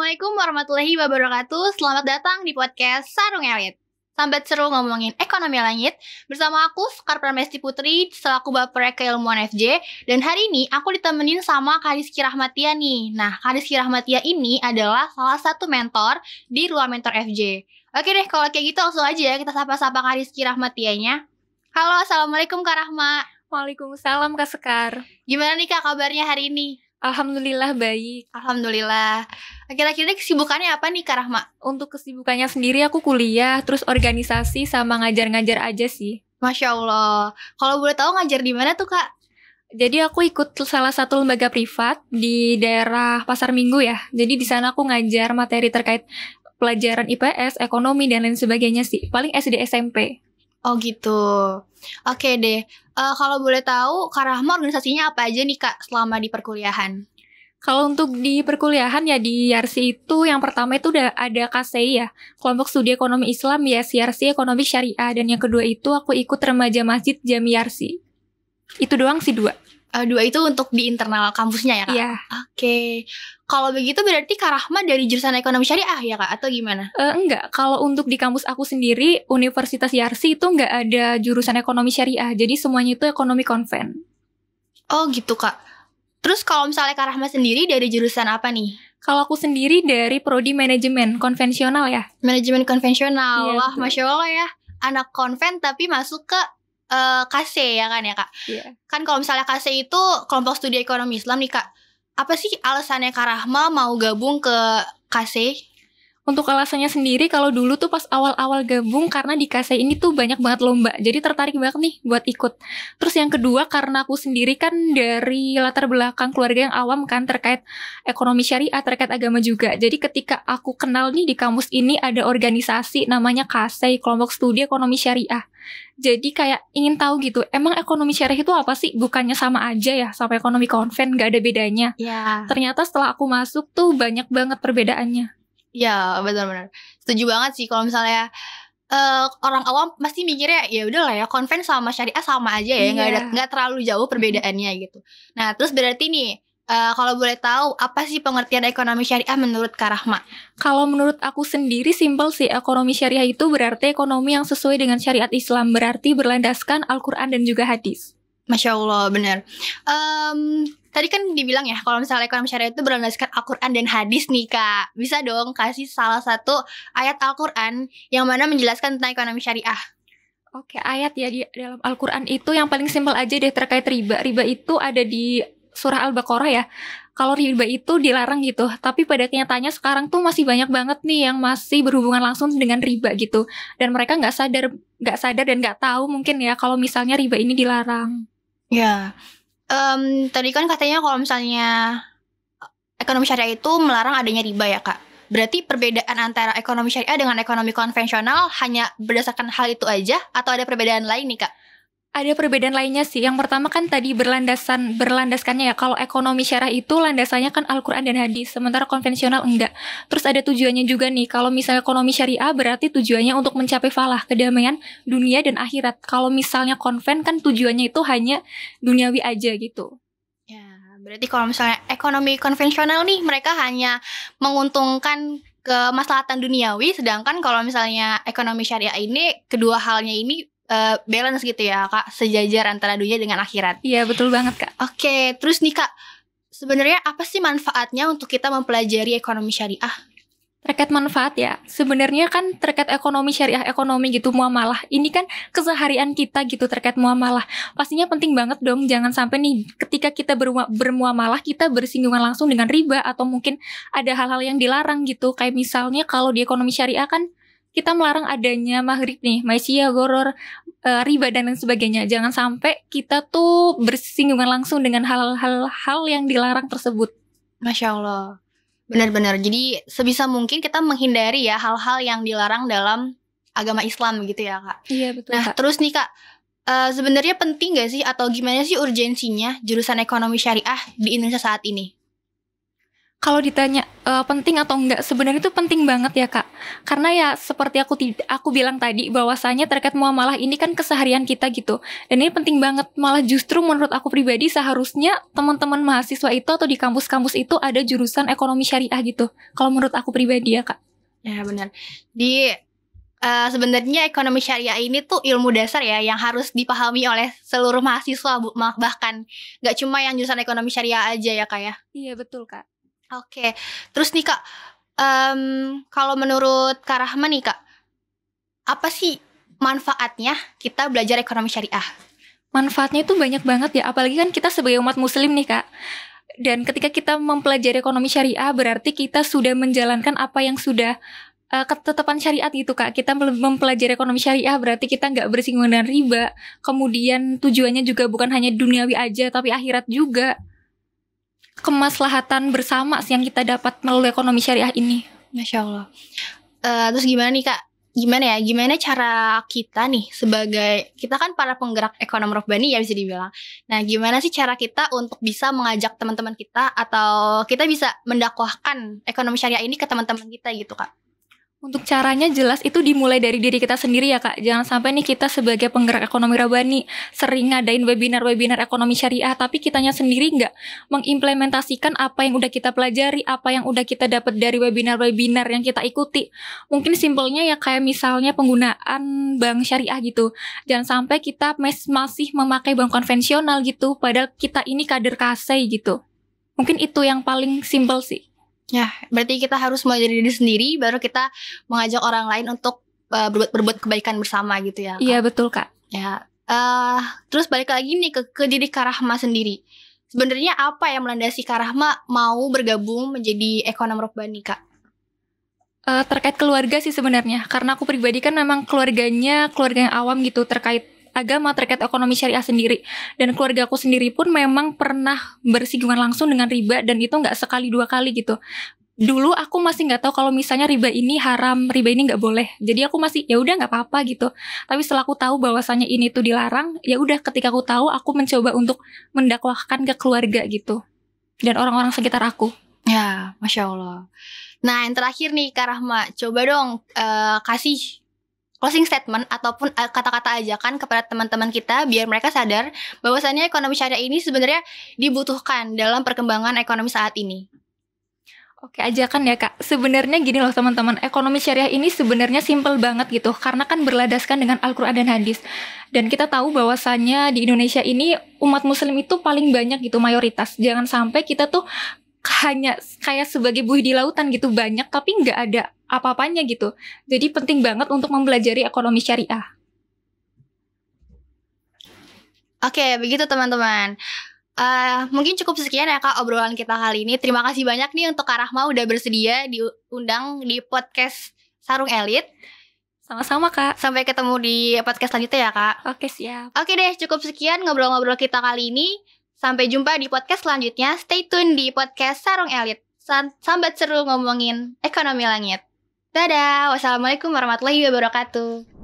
Assalamualaikum warahmatullahi wabarakatuh. Selamat datang di podcast Sarung Elit. Sambat seru ngomongin ekonomi langit. Bersama aku, Sekar Pramesti Putri, selaku Baper Keilmuan FJ. Dan hari ini aku ditemenin sama Kak Rizky Rahmatia nih. Nah, Kak Rizky Rahmatia ini adalah salah satu mentor di Ruang Mentor FJ. Oke deh, kalau kayak gitu langsung aja ya kita sapa-sapa Kak Rizky Rahmatianya. Halo, Assalamualaikum Kak Rahma. Waalaikumsalam Kak Sekar. Gimana nih Kak kabarnya hari ini? Alhamdulillah baik. Alhamdulillah. Akhir-akhir ini kesibukannya apa nih Kak Rahma? Untuk kesibukannya sendiri aku kuliah, terus organisasi sama ngajar-ngajar aja sih. Masya Allah. Kalau boleh tahu ngajar di mana tuh Kak? Jadi aku ikut salah satu lembaga privat di daerah Pasar Minggu ya. Jadi di sana aku ngajar materi terkait pelajaran IPS, ekonomi dan lain sebagainya sih. Paling SD SMP. Oh gitu. Oke deh. Kalau boleh tahu Kak Rahma organisasinya apa aja nih Kak selama di perkuliahan? Kalau untuk di perkuliahan ya di YARSI itu yang pertama itu udah ada KSEI ya, Kelompok Studi Ekonomi Islam ya, YARSI Ekonomi Syariah. Dan yang kedua itu aku ikut Remaja Masjid Jami YARSI. Itu doang sih dua. Dua itu untuk di internal kampusnya ya Kak? Iya. Oke. Kalau begitu berarti Kak Rahma dari jurusan ekonomi syariah ya Kak? Atau gimana? Enggak, kalau untuk di kampus aku sendiri, Universitas YARSI itu enggak ada jurusan ekonomi syariah. Jadi semuanya itu ekonomi konven. Oh gitu Kak. Terus kalau misalnya Kak Rahma sendiri dari jurusan apa nih? Kalau aku sendiri dari Prodi Manajemen konvensional ya. Manajemen konvensional. Iya, Wah, betul. Masya Allah ya. Anak konven tapi masuk ke KC ya kan ya Kak? Iya. Kan kalau misalnya KC itu Kelompok Studi Ekonomi Islam nih Kak. Apa sih alasannya Kak Rahma mau gabung ke KC? Untuk alasannya sendiri, kalau dulu tuh pas awal-awal gabung, karena di KSEI ini tuh banyak banget lomba. Jadi tertarik banget nih buat ikut. Terus yang kedua, karena aku sendiri kan dari latar belakang keluarga yang awam kan, terkait ekonomi syariah, terkait agama juga. Jadi ketika aku kenal nih di kampus ini ada organisasi namanya KSEI, Kelompok Studi Ekonomi Syariah. Jadi kayak ingin tahu gitu, emang ekonomi syariah itu apa sih? Bukannya sama aja ya, sama ekonomi konven, gak ada bedanya. Ya. Ternyata setelah aku masuk tuh banyak banget perbedaannya. Ya, benar-benar. Setuju banget sih kalau misalnya orang awam pasti mikirnya ya udahlah ya konven sama syariah sama aja ya, nggak terlalu jauh perbedaannya gitu. Nah, terus berarti nih kalau boleh tahu apa sih pengertian ekonomi syariah menurut Kak Rahma? Kalau menurut aku sendiri simpel sih, ekonomi syariah itu berarti ekonomi yang sesuai dengan syariat Islam, berarti berlandaskan Al-Quran dan juga hadis. Masya Allah, benar. Tadi kan dibilang ya kalau misalnya ekonomi syariah itu berlandaskan Al-Quran dan hadis nih Kak. Bisa dong kasih salah satu ayat Al-Quran yang mana menjelaskan tentang ekonomi syariah? Oke, ayat ya di dalam Al-Quran itu yang paling simpel aja deh terkait riba. Riba itu ada di surah Al-Baqarah ya. Kalau riba itu dilarang gitu, tapi pada kenyataannya sekarang tuh masih banyak banget nih yang masih berhubungan langsung dengan riba gitu. Dan mereka nggak sadar dan nggak tahu mungkin ya kalau misalnya riba ini dilarang. Ya, tadi kan katanya kalau misalnya ekonomi syariah itu melarang adanya riba ya Kak. Berarti perbedaan antara ekonomi syariah dengan ekonomi konvensional hanya berdasarkan hal itu aja atau ada perbedaan lain nih Kak? Ada perbedaan lainnya sih. Yang pertama kan tadi berlandaskannya ya. Kalau ekonomi syariah itu landasannya kan Al-Quran dan hadis, sementara konvensional enggak. Terus ada tujuannya juga nih. Kalau misalnya ekonomi syariah berarti tujuannya untuk mencapai falah, kedamaian dunia dan akhirat. Kalau misalnya konven kan tujuannya itu hanya duniawi aja gitu. Ya, berarti kalau misalnya ekonomi konvensional nih mereka hanya menguntungkan kemaslahatan duniawi, sedangkan kalau misalnya ekonomi syariah ini kedua halnya ini balance gitu ya Kak, sejajar antara dunia dengan akhirat. Iya, betul banget Kak. Oke, terus nih Kak, sebenarnya apa sih manfaatnya untuk kita mempelajari ekonomi syariah? Terkait manfaat ya, sebenarnya kan terkait ekonomi syariah, ekonomi gitu, muamalah. Ini kan keseharian kita gitu terkait muamalah. Pastinya penting banget dong, jangan sampai nih ketika kita bermuamalah, kita bersinggungan langsung dengan riba atau mungkin ada hal-hal yang dilarang gitu. Kayak misalnya kalau di ekonomi syariah kan kita melarang adanya maghrib nih, maisiyah, goror, riba dan lain sebagainya. Jangan sampai kita tuh bersinggungan langsung dengan hal-hal yang dilarang tersebut. Masya Allah. Benar-benar. Jadi sebisa mungkin kita menghindari ya hal-hal yang dilarang dalam agama Islam gitu ya Kak. Iya betul. Nah Kak. terus nih Kak, sebenarnya penting gak sih atau gimana sih urgensinya jurusan ekonomi syariah di Indonesia saat ini? Kalau ditanya penting atau enggak, sebenarnya itu penting banget ya Kak. Karena ya seperti aku bilang tadi bahwasanya terkait muamalah ini kan keseharian kita gitu. Dan ini penting banget. Malah justru menurut aku pribadi seharusnya teman-teman mahasiswa itu atau di kampus-kampus itu ada jurusan ekonomi syariah gitu. Kalau menurut aku pribadi ya Kak. Ya benar. Di sebenarnya ekonomi syariah ini tuh ilmu dasar ya yang harus dipahami oleh seluruh mahasiswa, bahkan nggak cuma yang jurusan ekonomi syariah aja ya Kak ya. Iya betul Kak. Oke, terus nih Kak, kalau menurut Kak Rahma nih Kak, apa sih manfaatnya kita belajar ekonomi syariah? Manfaatnya itu banyak banget ya, apalagi kan kita sebagai umat muslim nih Kak. Dan ketika kita mempelajari ekonomi syariah berarti kita sudah menjalankan apa yang sudah ketetapan syariat gitu Kak. Kita mempelajari ekonomi syariah berarti kita nggak bersinggungan dengan riba. Kemudian tujuannya juga bukan hanya duniawi aja tapi akhirat juga. Kemaslahatan bersama yang kita dapat melalui ekonomi syariah ini. Masya Allah. Terus gimana nih Kak? Gimana cara kita nih sebagai, kita kan para penggerak ekonomi rohbani ya bisa dibilang. Nah gimana sih cara kita untuk bisa mengajak teman-teman kita atau kita bisa mendakwahkan ekonomi syariah ini ke teman-teman kita gitu Kak? Untuk caranya jelas itu dimulai dari diri kita sendiri ya Kak. Jangan sampai nih kita sebagai penggerak ekonomi rohbani sering ngadain webinar-webinar ekonomi syariah tapi kitanya sendiri nggak mengimplementasikan apa yang udah kita pelajari, apa yang udah kita dapat dari webinar-webinar yang kita ikuti. Mungkin simpelnya ya kayak misalnya penggunaan bank syariah gitu. Jangan sampai kita masih memakai bank konvensional gitu padahal kita ini kader kasei gitu. Mungkin itu yang paling simpel sih. Ya, berarti kita harus mulai dari diri sendiri, baru kita mengajak orang lain untuk berbuat kebaikan bersama gitu ya. Iya betul Kak. Ya, terus balik lagi nih ke diri Kak Rahma sendiri. Sebenarnya apa yang melandasi Kak Rahma mau bergabung menjadi ekonom rohbani Kak? Terkait keluarga sih sebenarnya, karena aku pribadi kan memang keluarga yang awam gitu terkait agama, terkait ekonomi syariah sendiri. Dan keluarga aku sendiri pun memang pernah bersinggungan langsung dengan riba dan itu nggak sekali dua kali gitu. Dulu aku masih nggak tahu kalau misalnya riba ini haram, riba ini nggak boleh. Jadi aku masih ya udah nggak apa-apa gitu. Tapi setelah aku tahu bahwasannya ini tuh dilarang, ya udah ketika aku tahu aku mencoba untuk mendakwahkan ke keluarga gitu dan orang-orang sekitar aku. Ya, Masya Allah. Nah yang terakhir nih Kak Rahma, coba dong kasih closing statement ataupun kata-kata ajakan kepada teman-teman kita biar mereka sadar bahwasannya ekonomi syariah ini sebenarnya dibutuhkan dalam perkembangan ekonomi saat ini. Oke, ajakan ya Kak. Sebenarnya gini loh teman-teman, ekonomi syariah ini sebenarnya simple banget gitu karena kan berladaskan dengan Al-Qur'an dan hadis. Dan kita tahu bahwasannya di Indonesia ini umat muslim itu paling banyak gitu mayoritas. Jangan sampai kita tuh hanya kayak sebagai buih di lautan gitu banyak tapi nggak ada apa-apanya gitu. Jadi penting banget untuk mempelajari ekonomi syariah. Oke, begitu teman-teman. Mungkin cukup sekian ya Kak obrolan kita kali ini. Terima kasih banyak nih untuk Kak Rahma udah bersedia diundang di podcast Sarung Elit. Sama-sama Kak. Sampai ketemu di podcast selanjutnya ya Kak. Oke, siap. Oke deh, cukup sekian ngobrol-ngobrol kita kali ini. Sampai jumpa di podcast selanjutnya. Stay tune di podcast Sarung Elit. Sambat seru ngomongin ekonomi langit. Dadah, wassalamualaikum warahmatullahi wabarakatuh.